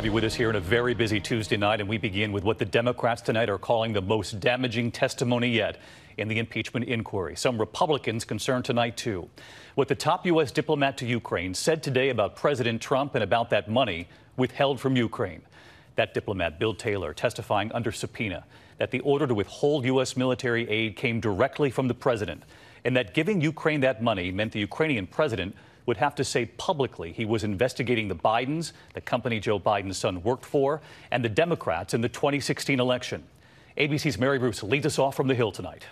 Be with us here on a very busy Tuesday night, and we begin with what the Democrats tonight are calling the most damaging testimony yet in the impeachment inquiry. Some Republicans concerned tonight, too. What the top U.S. diplomat to Ukraine said today about President Trump and about that money withheld from Ukraine. That diplomat, Bill Taylor, testifying under subpoena that the order to withhold U.S. military aid came directly from the president, and that giving Ukraine that money meant the Ukrainian president would have to say publicly he was investigating the Bidens, the company Joe Biden's son worked for, and the Democrats in the 2016 election. ABC's Mary Bruce leads us off from the Hill tonight.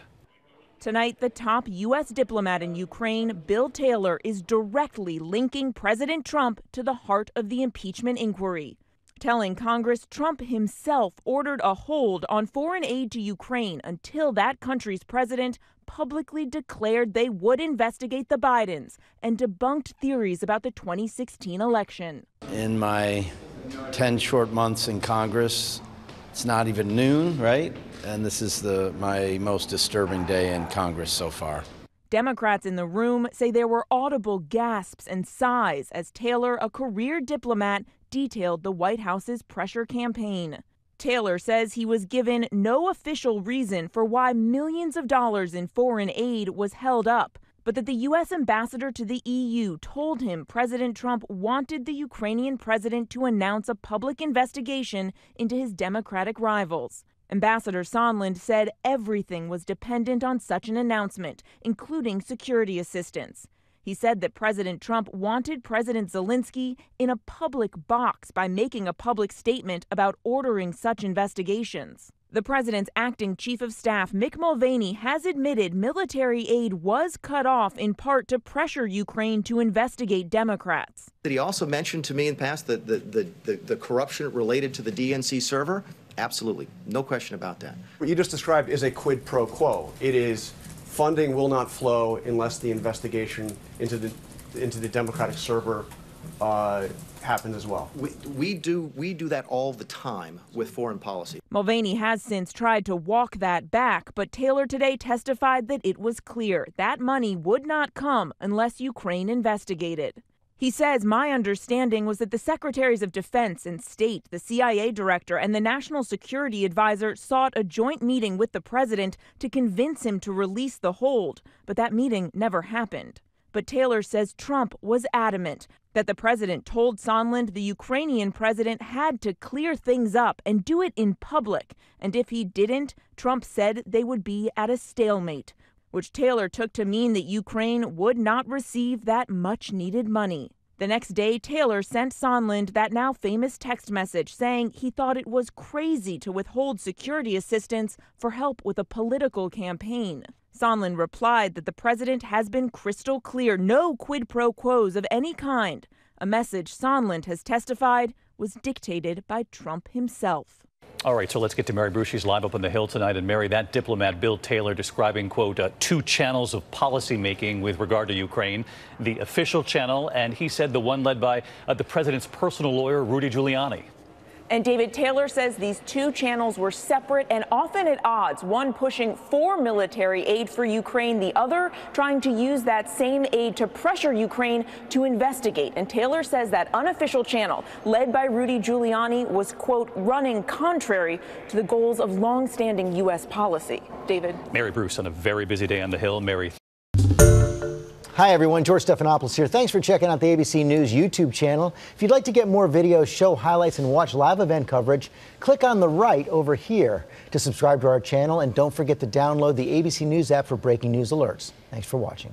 Tonight, the top U.S. diplomat in Ukraine, Bill Taylor, is directly linking President Trump to the heart of the impeachment inquiry, telling Congress Trump himself ordered a hold on foreign aid to Ukraine until that country's president publicly declared they would investigate the Bidens and debunked theories about the 2016 election. In my 10 short months in Congress, it's not even noon, right? And this is my most disturbing day in Congress so far. Democrats in the room say there were audible gasps and sighs as Taylor, a career diplomat, detailed the White House's pressure campaign. Taylor says he was given no official reason for why millions of dollars in foreign aid was held up, but that the U.S. ambassador to the EU told him President Trump wanted the Ukrainian president to announce a public investigation into his Democratic rivals. Ambassador Sondland said everything was dependent on such an announcement, including security assistance. He said that President Trump wanted President Zelensky in a public box by making a public statement about ordering such investigations. The president's acting chief of staff, Mick Mulvaney, has admitted military aid was cut off in part to pressure Ukraine to investigate Democrats. He also mentioned to me in the past that the corruption related to the DNC server. Absolutely. No question about that. What you just described is a quid pro quo. It is funding will not flow unless the investigation into the Democratic server happens as well. We do that all the time with foreign policy. Mulvaney has since tried to walk that back, but Taylor today testified that it was clear that money would not come unless Ukraine investigated. He says, my understanding was that the secretaries of defense and state, the CIA director, and the national security advisor sought a joint meeting with the president to convince him to release the hold, but that meeting never happened. But Taylor says Trump was adamant that the president told Sondland the Ukrainian president had to clear things up and do it in public, and if he didn't, Trump said they would be at a stalemate, which Taylor took to mean that Ukraine would not receive that much-needed money. The next day, Taylor sent Sondland that now famous text message saying he thought it was crazy to withhold security assistance for help with a political campaign. Sondland replied that the president has been crystal clear, no quid pro quos of any kind. A message Sondland has testified was dictated by Trump himself. All right, so let's get to Mary Bruce. She's live up on the Hill tonight. And Mary, that diplomat, Bill Taylor, describing, quote, two channels of policymaking with regard to Ukraine, the official channel, and he said the one led by the president's personal lawyer, Rudy Giuliani. And David, Taylor says these two channels were separate and often at odds, one pushing for military aid for Ukraine, the other trying to use that same aid to pressure Ukraine to investigate. And Taylor says that unofficial channel, led by Rudy Giuliani, was, quote, running contrary to the goals of longstanding U.S. policy. David. Mary Bruce on a very busy day on the Hill. Mary. Hi, everyone. George Stephanopoulos here. Thanks for checking out the ABC News YouTube channel. If you'd like to get more videos, show highlights, and watch live event coverage, click on the right over here to subscribe to our channel. And don't forget to download the ABC News app for breaking news alerts. Thanks for watching.